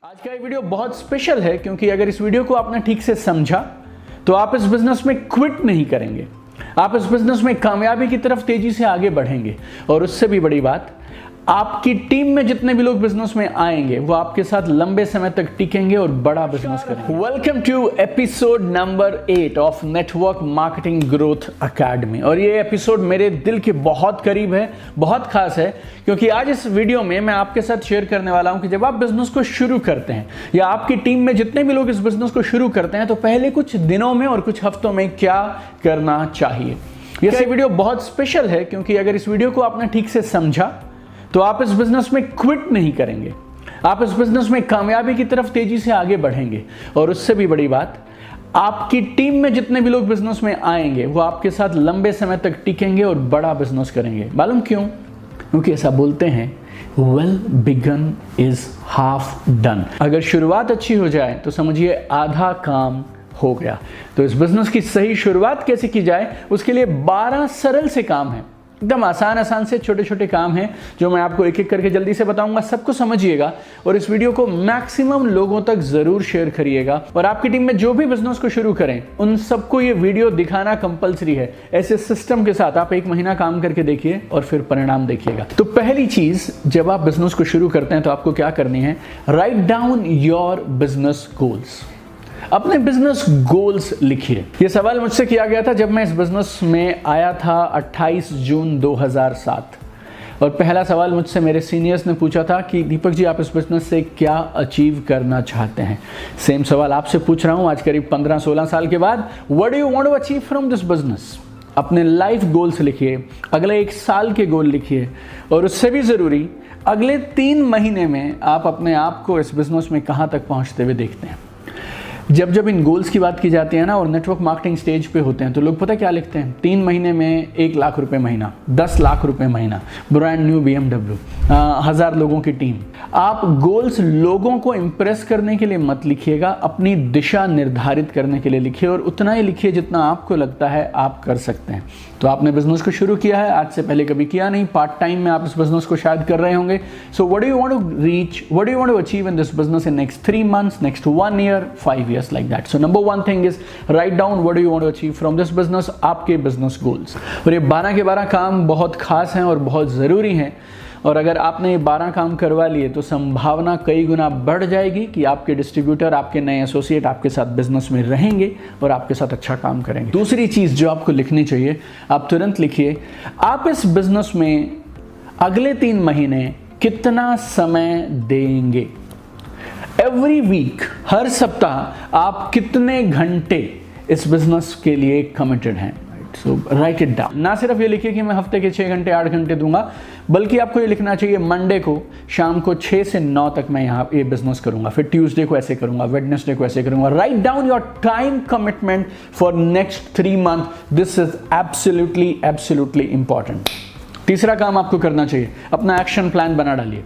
आज का ये वीडियो बहुत स्पेशल है क्योंकि अगर इस वीडियो को आपने ठीक से समझा तो आप इस बिजनेस में क्विट नहीं करेंगे। आप इस बिजनेस में कामयाबी की तरफ तेजी से आगे बढ़ेंगे और उससे भी बड़ी बात, आपकी टीम में जितने भी लोग बिजनेस में आएंगे वो आपके साथ लंबे समय तक टिकेंगे और बड़ा बिजनेस करेंगे। Welcome to episode number 8 of network marketing growth academy. और ये एपिसोड मेरे दिल के बहुत करीब है, बहुत खास है, क्योंकि आज इस वीडियो में मैं आपके साथ शेयर करने वाला हूं कि जब आप बिजनेस को शुरू करते हैं या आपकी टीम में जितने भी लोग इस बिजनेस को शुरू करते हैं तो पहले कुछ दिनों में और कुछ हफ्तों में क्या करना चाहिए। ये वीडियो बहुत स्पेशल है क्योंकि अगर इस वीडियो को आपने ठीक से समझा तो आप इस बिजनेस में क्विट नहीं करेंगे। आप इस बिजनेस में कामयाबी की तरफ तेजी से आगे बढ़ेंगे और उससे भी बड़ी बात, आपकी टीम में जितने भी लोग बिजनेस में आएंगे वो आपके साथ लंबे समय तक टिकेंगे और बड़ा बिजनेस करेंगे। मालूम क्यों? क्योंकि ऐसा बोलते हैं, well begun is half done. अगर शुरुआत अच्छी हो जाए तो समझिए आधा काम हो गया। तो इस बिजनेस की सही शुरुआत कैसे की जाए उसके लिए 12 सरल से काम है, एकदम आसान से छोटे छोटे काम हैं जो मैं आपको एक एक करके जल्दी से बताऊंगा। सबको समझिएगा और इस वीडियो को मैक्सिमम लोगों तक जरूर शेयर करिएगा। और आपकी टीम में जो भी बिजनेस को शुरू करें उन सबको ये वीडियो दिखाना कंपलसरी है। ऐसे सिस्टम के साथ आप 1 महीना काम करके देखिए और फिर परिणाम देखिएगा। तो पहली चीज, जब आप बिजनेस को शुरू करते हैं तो आपको क्या करनी है? Write down your business goals. अपने बिजनेस गोल्स लिखिए। यह सवाल मुझसे किया गया था जब मैं इस बिजनेस में आया था 28 जून 2007। और पहला सवाल मुझसे मेरे सीनियर्स ने पूछा था कि दीपक जी, आप इस बिजनेस से क्या अचीव करना चाहते हैं? सेम सवाल आपसे पूछ रहा हूं आज करीब 15-16 साल के बाद। What do you want to achieve from this business? अपने लाइफ गोल्स लिखिए, अगले 1 साल के गोल लिखिए और उससे भी जरूरी, अगले 3 महीने में आप अपने आप को इस बिजनेस में कहां तक पहुंचते हुए देखते हैं। जब इन गोल्स की बात की जाती है ना और नेटवर्क मार्केटिंग स्टेज पे होते हैं तो लोग पता क्या लिखते हैं? 3 महीने में 1 लाख रुपए महीना, 10 लाख रुपए महीना, ब्रांड न्यू BMW, 1000 लोगों की टीम। आप गोल्स लोगों को इंप्रेस करने के लिए मत लिखिएगा, अपनी दिशा निर्धारित करने के लिए लिखिए और उतना ही लिखिए जितना आपको लगता है आप कर सकते हैं। तो आपने बिजनेस को शुरू किया है, आज से पहले कभी किया नहीं, पार्ट टाइम में आप इस बिजनेस को शायद कर रहे होंगे। So what do you want to reach, what do you want to achieve in this business in next 3 months, next 1 year, 5 years, like that. So number 1 thing is write down what do you want to achieve from this business, आपके business goals. और ये 12 के 12 काम बहुत खास हैं और बहुत ज़रूरी हैं। और अगर आपने ये 12 काम करवा लिए तो संभावना कई गुना बढ़ जाएगी कि आपके डिस्ट्रीब्यूटर, आपके नए एसोसिएट आपके साथ बिजनेस में रहेंगे और आपके साथ अच्छा काम करेंगे। दूसरी चीज़ जो आपको लिखनी चाहिए, आप तुरंत लिखिए, आप इस बिजनेस में अगले 3 महीने कितना समय देंगे। एवरी वीक, हर सप्ताह आप कितने घंटे इस बिजनेस के लिए कमिटेड हैं। सो राइट इट डाउन। ना सिर्फ ये लिखिए कि मैं हफ्ते के 6 घंटे 8 घंटे दूंगा, बल्कि आपको ये लिखना चाहिए मंडे को शाम को 6 से 9 तक मैं यहाँ ये बिजनेस करूंगा, फिर ट्यूसडे को ऐसे करूंगा, वेडनेसडे को ऐसे करूंगा। Write down your time commitment for next 3 months। This is absolutely important. तीसरा काम आपको करना चाहिए, अपना एक्शन प्लान बना डालिए।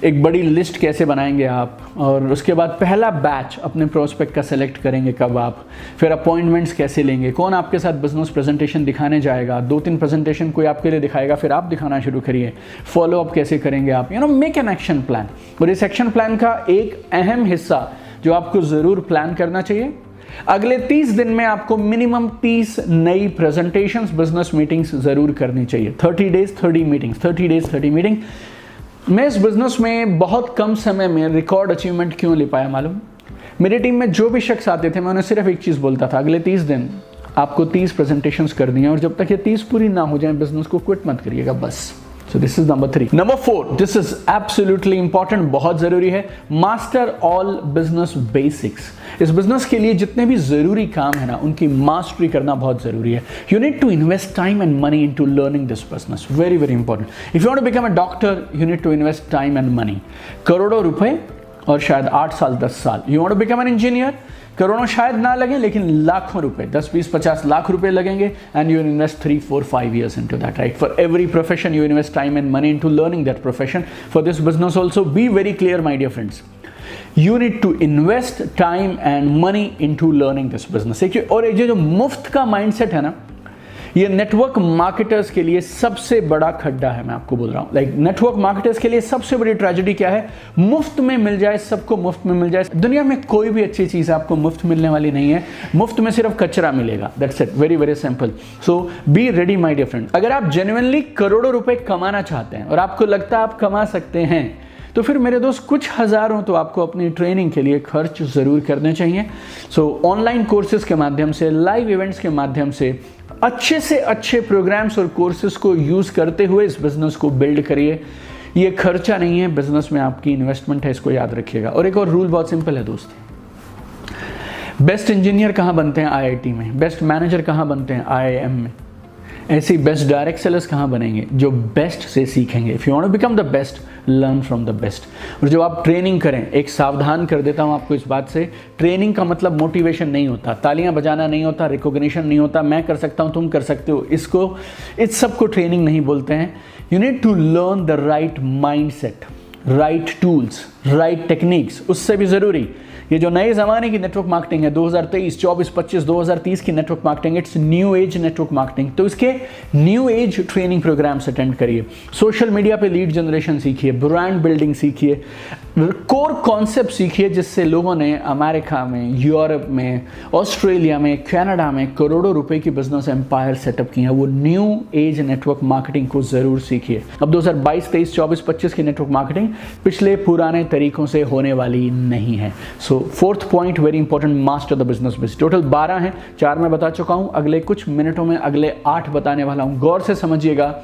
एक बड़ी लिस्ट कैसे बनाएंगे आप, और उसके बाद पहला बैच अपने प्रोस्पेक्ट का सेलेक्ट करेंगे कब आप, फिर अपॉइंटमेंट्स कैसे लेंगे, कौन आपके साथ बिजनेस प्रेजेंटेशन दिखाने जाएगा, 2-3 प्रेजेंटेशन कोई आपके लिए दिखाएगा, फिर आप दिखाना शुरू करिए। फॉलो अप कैसे करेंगे आप, मेक एन एक्शन प्लान। और इस एक्शन प्लान का एक अहम हिस्सा जो आपको ज़रूर प्लान करना चाहिए, अगले 30 दिन में आपको मिनिमम 30 नई प्रेजेंटेशंस, बिजनेस मीटिंग्स जरूर करनी चाहिए। 30 days 30 meetings, 30 days 30 meeting। मैं इस बिजनेस में बहुत कम समय में रिकॉर्ड अचीवमेंट क्यों ले पाया मालूम? मेरी टीम में जो भी शख्स आते थे मैं उन्हें सिर्फ एक चीज़ बोलता था, अगले 30 दिन आपको 30 प्रेजेंटेशंस करनी है और जब तक ये 30 पूरी ना हो जाए बिजनेस को क्विट मत करिएगा, बस। So this is number 3. Number 4, this is absolutely important, बहुत ज़रूरी है। Master all business basics। इस बिजनेस के लिए जितने भी ज़रूरी काम है ना, उनकी मास्टरी करना बहुत ज़रूरी है। You need to invest time and money into learning this business. Very, very important. If you want to become a doctor, you need to invest time and money. करोड़ों रुपए और शायद 8 साल 10 साल। You want to become an engineer? करोड़ों शायद ना लगे लेकिन लाखों रुपए, 10, 20, 50 लाख रुपए लगेंगे। And you invest 3, 4, 5 years into that, right? For every profession you invest time and money into learning that profession. For this business also, be very clear, my dear friends. You need to invest time and money into learning this business। और ये जो मुफ्त का mindset है ना, ये network marketers के लिए सबसे बड़ा खड्डा है, मैं आपको बोल रहा हूं। नेटवर्क मार्केटर्स के लिए सबसे बड़ी ट्रेजेडी क्या है? मुफ्त में मिल जाए, सबको मुफ्त में मिल जाए। दुनिया में कोई भी अच्छी चीज आपको मुफ्त मिलने वाली नहीं है, मुफ्त में सिर्फ कचरा मिलेगा। That's it, very very simple. So be ready my dear friend. अगर आप जेन्युइनली करोड़ों रुपए कमाना चाहते हैं और आपको लगता है आप कमा सकते हैं, तो फिर मेरे दोस्त कुछ हजारों तो आपको अपनी ट्रेनिंग के लिए खर्च जरूर करने चाहिए। सो ऑनलाइन कोर्सेज के माध्यम से, लाइव इवेंट्स के माध्यम से अच्छे से अच्छे प्रोग्राम्स और कोर्सेज को यूज करते हुए इस बिजनेस को बिल्ड करिए। ये खर्चा नहीं है, बिजनेस में आपकी इन्वेस्टमेंट है, इसको याद रखिएगा। और एक और रूल बहुत सिंपल है दोस्त, बेस्ट इंजीनियर कहाँ बनते हैं? आईआईटी में। बेस्ट मैनेजर कहाँ बनते हैं? आईआईएम में। ऐसे बेस्ट डायरेक्ट सेलर्स कहाँ बनेंगे? जो बेस्ट से सीखेंगे। If you want to become the best, learn from the best. और जब आप ट्रेनिंग करें, एक सावधान कर देता हूं आपको इस बात से, ट्रेनिंग का मतलब मोटिवेशन नहीं होता, तालियां बजाना नहीं होता, रिकॉग्निशन नहीं होता, मैं कर सकता हूं तुम कर सकते हो, इस सब को ट्रेनिंग नहीं बोलते हैं। You need to learn the right mindset, right tools, right techniques. उससे भी जरूरी ये जो नए ज़माने की नेटवर्क मार्केटिंग है, 2023, 24, 25, 2030 की network marketing, it's new age network marketing. तो इसके new age training programmes attend करिए, सोशल मीडिया पे लीड जनरेशन सीखिए, ब्रांड बिल्डिंग सीखिए, कोर कॉन्सेप्ट सीखिए, जिससे लोगों ने अमेरिका में, यूरोप में, ऑस्ट्रेलिया में, कनाडा में करोड़ों रुपए की बिजनेस एम्पायर सेटअप किए हैं। वो न्यू एज नेटवर्क मार्केटिंग को जरूर सीखिए। अब 2022, 23, 24, 25 की नेटवर्क मार्केटिंग पिछले पुराने तरीकों से होने वाली नहीं है। So fourth point very important, master the business basics. Total 12 हैं, 4 मैं बता चुका हूं, अगले कुछ मिनटों में अगले 8 बताने वाला हूं। गौर से समझिएगा।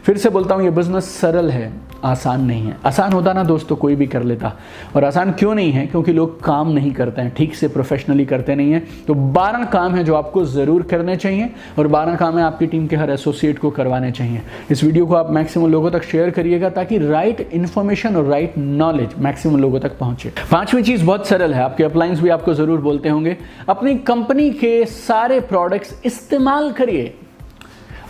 फिर से बोलता हूं, ये बिजनेस सरल है, आसान नहीं है। आसान होता ना दोस्तों कोई भी कर लेता। और आसान क्यों नहीं है? क्योंकि लोग काम नहीं करते हैं, ठीक से प्रोफेशनली करते नहीं है। तो 12 काम है जो आपको जरूर करने चाहिए, और 12 काम है आपकी टीम के हर एसोसिएट को करवाने चाहिए। इस वीडियो को आप मैक्सिमम लोगों तक शेयर करिएगा, ताकि राइट इन्फॉर्मेशन और राइट नॉलेज मैक्सिमम लोगों तक पहुंचे। 5वीं चीज बहुत सरल है, आपके अपलाइंस भी आपको जरूर बोलते होंगे, अपनी कंपनी के सारे प्रोडक्ट्स इस्तेमाल करिए।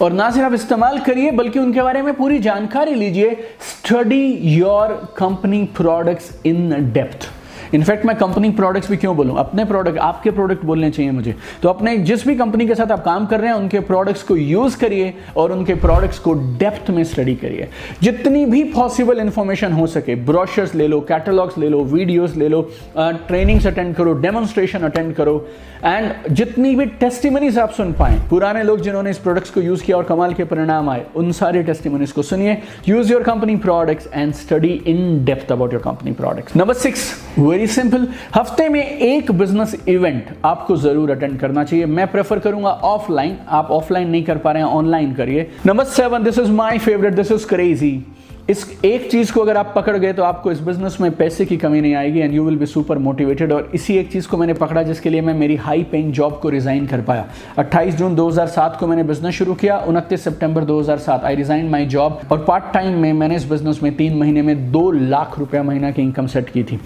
और ना सिर्फ इस्तेमाल करिए, बल्कि उनके बारे में पूरी जानकारी लीजिए। Study your company products in depth. In fact मैं कंपनी प्रोडक्ट्स भी क्यों बोलूं, अपने प्रोडक्ट, आपके प्रोडक्ट बोलने चाहिए मुझे। तो अपने जिस भी कंपनी के साथ आप काम कर रहे हैं, उनके प्रोडक्ट्स को यूज करिए और उनके प्रोडक्ट्स को डेप्थ में स्टडी करिए। जितनी भी पॉसिबल इंफॉर्मेशन हो सके, ब्रोशर्स ले लो, कैटलॉग्स ले लो, वीडियोस ले लो, ट्रेनिंग्स अटेंड करो, डेमोन्स्ट्रेशन अटेंड करो, एंड जितनी भी टेस्टिमनीज आप सुन पाए, पुराने लोग जिन्होंने इस प्रोडक्ट्स को यूज किया और कमाल के परिणाम आए, उन सारे टेस्टिमनीज को सुनिए। Use your company products and study in depth about your company products. Number 6, very simple, हफ्ते में एक बिजनेस इवेंट आपको जरूर अटेंड करना चाहिए। मैं प्रेफर करूंगा ऑफलाइन, आप ऑफलाइन नहीं कर पा रहे हैं, ऑनलाइन करिए। Number 7, this is my favourite, this is crazy. इस एक चीज को अगर आप पकड़ गए तो आपको इस बिजनेस में पैसे की कमी नहीं आएगी, and you will be super motivated. और इसी एक चीज को मैंने पकड़ा जिसके लिए मैं मेरी हाई पेइंग जॉब को रिजाइन कर पाया। 28 जून 2007 को मैंने बिजनेस शुरू किया, 29 सितंबर 2007 आई रिजाइन माई जॉब, और पार्ट टाइम में मैंने इस बिजनेस में 3 महीने में 2 लाख रुपया महीना की इनकम सेट की थी।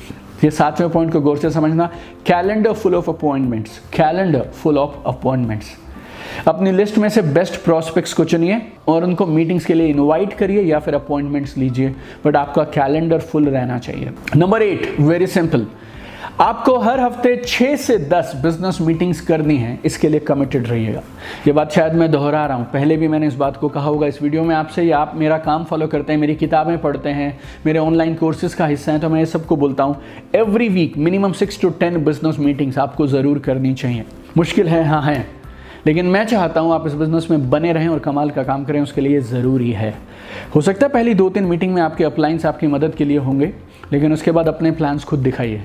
ये 7वें पॉइंट को गौर से समझना, calendar full of appointments, calendar full of appointments. अपनी लिस्ट में से बेस्ट प्रोस्पेक्ट्स को चुनिए और उनको मीटिंग्स के लिए इनवाइट करिए या फिर अपॉइंटमेंट्स लीजिए, बट आपका कैलेंडर फुल रहना चाहिए। नंबर 8, वेरी सिंपल, आपको हर हफ्ते 6 से 10 बिजनेस मीटिंग्स करनी है, इसके लिए कमिटेड रहिएगा। ये बात शायद मैं दोहरा रहा हूँ, पहले भी मैंने इस बात को कहा होगा इस वीडियो में आपसे, या आप मेरा काम फॉलो करते हैं, मेरी किताबें पढ़ते हैं, मेरे ऑनलाइन कोर्सेज का हिस्सा है, तो मैं ये सबको बोलता हूँ, every week minimum 6 to 10 business meetings आपको ज़रूर करनी चाहिए। मुश्किल है, हाँ है, लेकिन मैं चाहता हूं आप इस बिजनेस में बने रहें और कमाल का काम करें, उसके लिए ज़रूरी है। हो सकता है पहली 2-3 मीटिंग में आपके अपलाइंस आपकी मदद के लिए होंगे, लेकिन उसके बाद अपने प्लान्स खुद दिखाइए।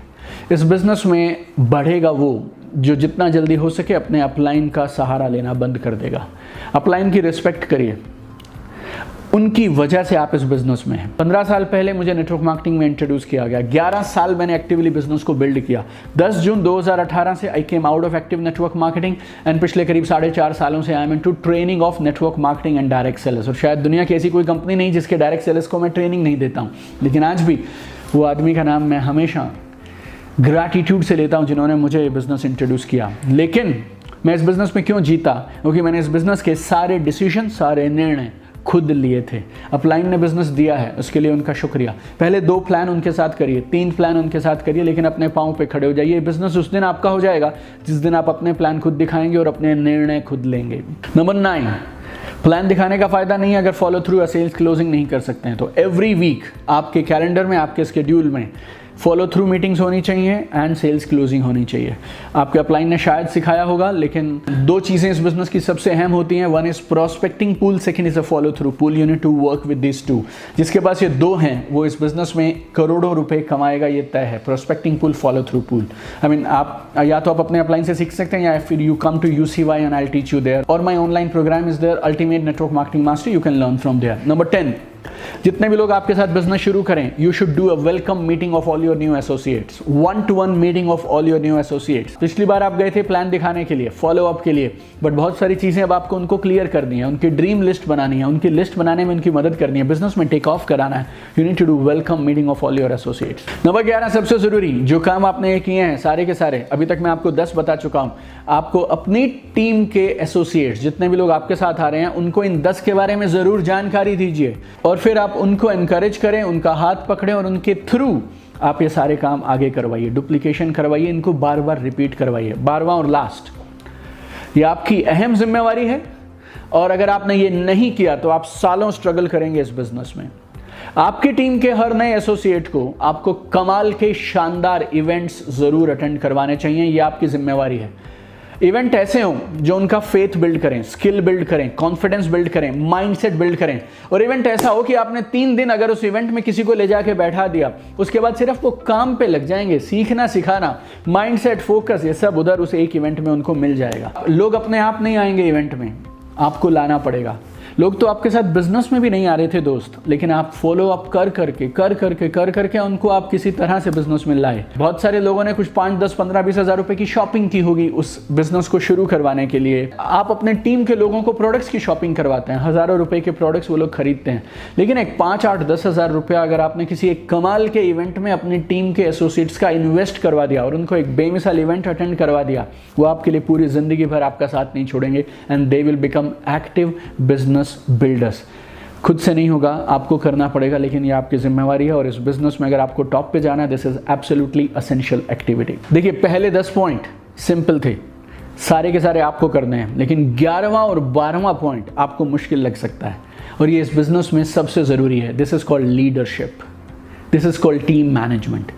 इस बिजनेस में बढ़ेगा वो जो जितना जल्दी हो सके अपने अपलाइन का सहारा लेना बंद कर देगा। अपलाइन की रिस्पेक्ट करिए, उनकी वजह से आप इस बिजनेस में हैं। 15 साल पहले मुझे नेटवर्क मार्केटिंग में इंट्रोड्यूस किया गया, 11 साल मैंने एक्टिवली बिजनेस को बिल्ड किया। 10 जून 2018 से I came out of active network marketing, and पिछले करीब 4.5 सालों से I am into training of network marketing and direct sellers. और शायद दुनिया की ऐसी कोई कंपनी नहीं जिसके डायरेक्ट सेलर्स को मैं ट्रेनिंग नहीं देता हूँ, लेकिन आज भी वो आदमी का नाम मैं हमेशा ग्रैटिट्यूड से लेता हूँ जिन्होंने मुझे ये बिजनेस इंट्रोड्यूस किया। लेकिन मैं इस बिजनेस में क्यों जीता? क्योंकि मैंने इस बिजनेस के सारे डिसीजन, सारे निर्णय खुद लिए थे। अपलाइन ने बिजनेस दिया है, उसके लिए उनका शुक्रिया। पहले 2 प्लान उनके साथ करिए, 3 प्लान उनके साथ करिए, लेकिन अपने पाँव पे खड़े हो जाइए। बिजनेस उस दिन आपका हो जाएगा जिस दिन आप अपने प्लान खुद दिखाएंगे और अपने निर्णय खुद लेंगे। नंबर 9, प्लान दिखाने का फायदा नहीं है अगर फॉलो थ्रू या सेल्स क्लोजिंग नहीं कर सकते हैं। तो एवरी वीक आपके कैलेंडर में, आपके स्केड्यूल में फॉलो थ्रू मीटिंग्स होनी चाहिए एंड सेल्स क्लोजिंग होनी चाहिए। आपके अपलाइन ने शायद सिखाया होगा, लेकिन 2 चीज़ें इस बिजनेस की सबसे अहम होती हैं। One is prospecting pool, second is a follow through pool. You need to work with this 2। जिसके पास ये 2 हैं वो इस बिजनेस में करोड़ों रुपए कमाएगा, ये तय है। Prospecting pool, follow through pool. I mean आप या तो आप अपने अपलाइन से सीख सकते हैं या फिर you come to UCY and I will teach you there, और my online program is there, ultimate network marketing master, you can learn from there. Number 10, जितने भी लोग आपके साथ बिजनेस शुरू करें, you should do a welcome meeting of all your new associates, 1-to-1 meeting of all your new associates. पिछली बार आप गए थे प्लान दिखाने के लिए, फॉलो अप के लिए, बट बहुत सारी चीजें अब आपको उनको क्लियर करनी है, उनकी ड्रीम लिस्ट बनानी है, उनकी लिस्ट बनाने में उनकी मदद करनी है, बिजनेस में टेक ऑफ कराना है। You need to do welcome meeting of all your associates. Number 11, सबसे जरूरी जो काम आपने ये किए हैं सारे के सारे, अभी तक मैं आपको 10 बता चुका हूं, आपको अपनी टीम के एसोसिएट्स, जितने भी लोग आपके साथ आ रहे हैं, उनको इन 10 के बारे में जरूर जानकारी दीजिए और फिर आप उनको एनकरेज करें, उनका हाथ पकड़ें और उनके थ्रू आप ये सारे काम आगे करवाइए, डुप्लीकेशन करवाइए, इनको बार बार रिपीट करवाइए। 12वां और लास्ट, ये आपकी अहम जिम्मेवारी है और अगर आपने ये नहीं किया तो आप सालों स्ट्रगल करेंगे इस बिजनेस में। आपकी टीम के हर नए एसोसिएट को आपको कमाल के शानदार इवेंट्स जरूर अटेंड करवाने चाहिए, ये आपकी जिम्मेवारी है। इवेंट ऐसे हों जो उनका फेथ बिल्ड करें, स्किल बिल्ड करें, कॉन्फिडेंस बिल्ड करें, माइंडसेट बिल्ड करें। और इवेंट ऐसा हो कि आपने 3 दिन अगर उस इवेंट में किसी को ले जाके बैठा दिया, उसके बाद सिर्फ वो काम पे लग जाएंगे, सीखना सिखाना, माइंडसेट, फोकस, ये सब उधर उस एक इवेंट में उनको मिल जाएगा। लोग अपने आप नहीं आएंगे इवेंट में, आपको लाना पड़ेगा। लोग तो आपके साथ बिजनेस में भी नहीं आ रहे थे दोस्त, लेकिन आप फॉलो अप कर करके उनको आप किसी तरह से बिजनेस में लाए। बहुत सारे लोगों ने कुछ 5, 10, 15, 20 हज़ार रुपए की शॉपिंग की होगी उस बिजनेस को शुरू करवाने के लिए। आप अपने टीम के लोगों को प्रोडक्ट्स की शॉपिंग करवाते हैं, हज़ारों रुपए के प्रोडक्ट्स वो लोग खरीदते हैं, लेकिन एक 5, 8, 10 हज़ार रुपया अगर आपने किसी एक कमाल के इवेंट में अपनी टीम के एसोसिएट्स का इन्वेस्ट करवा दिया और उनको एक बेमिसाल इवेंट अटेंड करवा दिया, वो आपके लिए पूरी जिंदगी भर आपका साथ नहीं छोड़ेंगे and they will become active business builders. खुद से नहीं होगा, आपको करना पड़ेगा, लेकिन ये आपकी जिम्मेवारी है। और इस बिजनेस में अगर आपको टॉप पे जाना है, this is absolutely essential activity. देखिए, पहले 10 पॉइंट सिंपल थे, सारे के सारे आपको करने हैं, लेकिन 11वां और 12वां पॉइंट आपको मुश्किल लग सकता है और ये इस बिजनेस में सबसे जरूरी है। This is called leadership, this is called team management.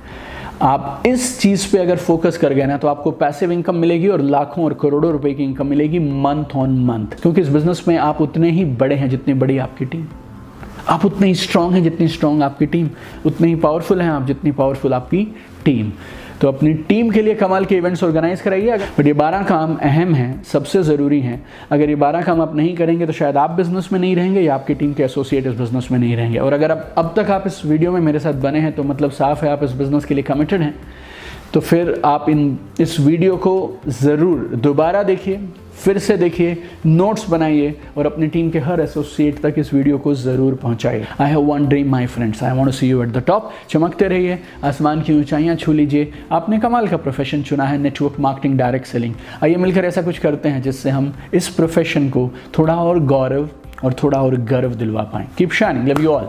आप इस चीज पे अगर फोकस कर गए ना, तो आपको पैसिव इनकम मिलेगी और लाखों और करोड़ों रुपए की इनकम मिलेगी मंथ ऑन मंथ। क्योंकि इस बिजनेस में आप उतने ही बड़े हैं जितनी बड़ी आपकी टीम, आप उतने ही स्ट्रांग हैं जितनी स्ट्रांग आपकी टीम, उतने ही पावरफुल हैं आप जितनी पावरफुल आपकी टीम। तो अपनी टीम के लिए कमाल के इवेंट्स ऑर्गेनाइज कराइए। बट ये 12 काम अहम हैं, सबसे ज़रूरी हैं। अगर ये 12 काम आप नहीं करेंगे तो शायद आप बिजनेस में नहीं रहेंगे या आपकी टीम के एसोसिएट इस बिजनेस में नहीं रहेंगे। और अगर अब तक आप इस वीडियो में मेरे साथ बने हैं तो मतलब साफ है आप इस बिजनेस के लिए कमिटेड हैं। तो फिर आप इस वीडियो को ज़रूर दोबारा देखिए, फिर से देखिए, नोट्स बनाइए और अपनी टीम के हर एसोसिएट तक इस वीडियो को ज़रूर पहुंचाइए। I have one dream my friends, I want to see you at the top. चमकते रहिए, आसमान की ऊंचाइयां छू लीजिए। आपने कमाल का प्रोफेशन चुना है, नेटवर्क मार्केटिंग, डायरेक्ट सेलिंग। आइए मिलकर ऐसा कुछ करते हैं जिससे हम इस प्रोफेशन को थोड़ा और गौरव और थोड़ा और गर्व दिलवा पाएं। Keep shining, love you all.